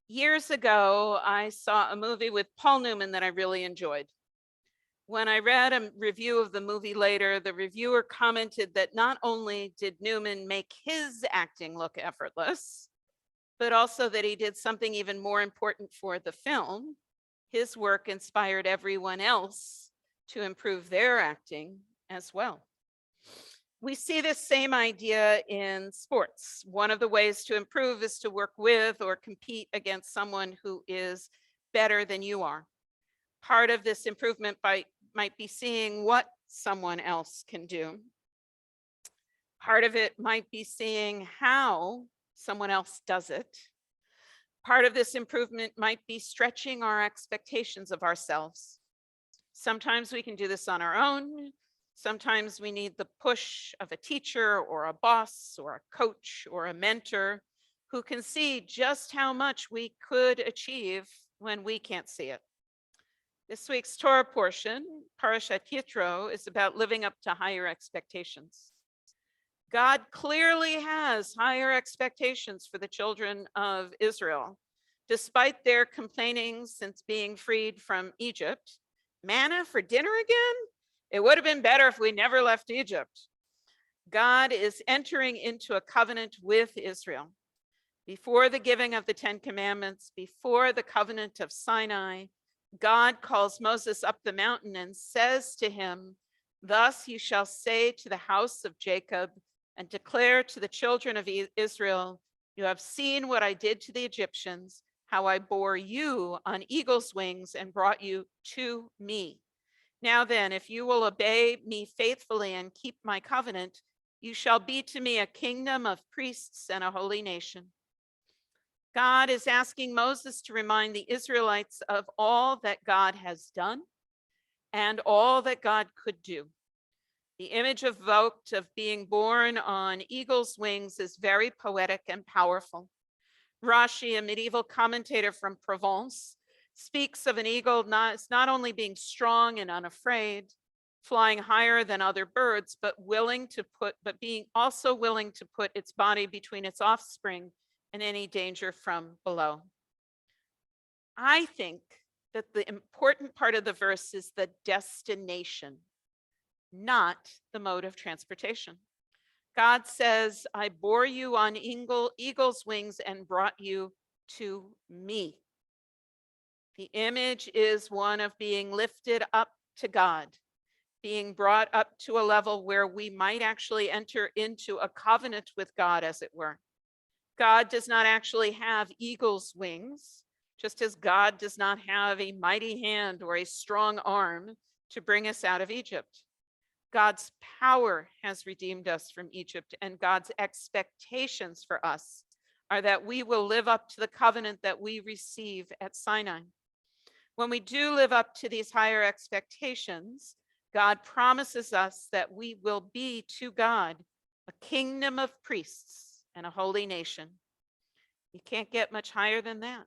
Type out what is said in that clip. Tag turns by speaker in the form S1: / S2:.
S1: Years ago, I saw a movie with Paul Newman that I really enjoyed. When I read a review of the movie later, the reviewer commented that not only did Newman make his acting look effortless, but also that he did something even more important for the film. His work inspired everyone else to improve their acting as well. We see this same idea in sports. One of the ways to improve is to work with or compete against someone who is better than you are. Part of this improvement might be seeing what someone else can do. Part of it might be seeing how someone else does it. Part of this improvement might be stretching our expectations of ourselves. Sometimes we can do this on our own. Sometimes we need the push of a teacher or a boss or a coach or a mentor who can see just how much we could achieve when we can't see it. This week's Torah portion, Parashat Yitro, is about living up to higher expectations. God clearly has higher expectations for the children of Israel. Despite their complaining since being freed from Egypt, manna for dinner again? It would have been better if we never left Egypt. God is entering into a covenant with Israel. Before the giving of the 10 Commandments, before the covenant of Sinai, God calls Moses up the mountain and says to him, "Thus you shall say to the house of Jacob and declare to the children of Israel, you have seen what I did to the Egyptians, how I bore you on eagle's wings and brought you to me. Now then, if you will obey me faithfully and keep my covenant, you shall be to me a kingdom of priests and a holy nation." God is asking Moses to remind the Israelites of all that God has done and all that God could do. The image evoked of being born on eagle's wings is very poetic and powerful. Rashi, a medieval commentator from Provence, speaks of an eagle not only being strong and unafraid, flying higher than other birds, but being also willing to put its body between its offspring and any danger from below. I think that the important part of the verse is the destination, not the mode of transportation. God says, I bore you on eagle's wings and brought you to me. The image is one of being lifted up to God, being brought up to a level where we might actually enter into a covenant with God, as it were. God does not actually have eagle's wings, just as God does not have a mighty hand or a strong arm to bring us out of Egypt. God's power has redeemed us from Egypt, and God's expectations for us are that we will live up to the covenant that we receive at Sinai. When we do live up to these higher expectations, God promises us that we will be to God a kingdom of priests and a holy nation. You can't get much higher than that.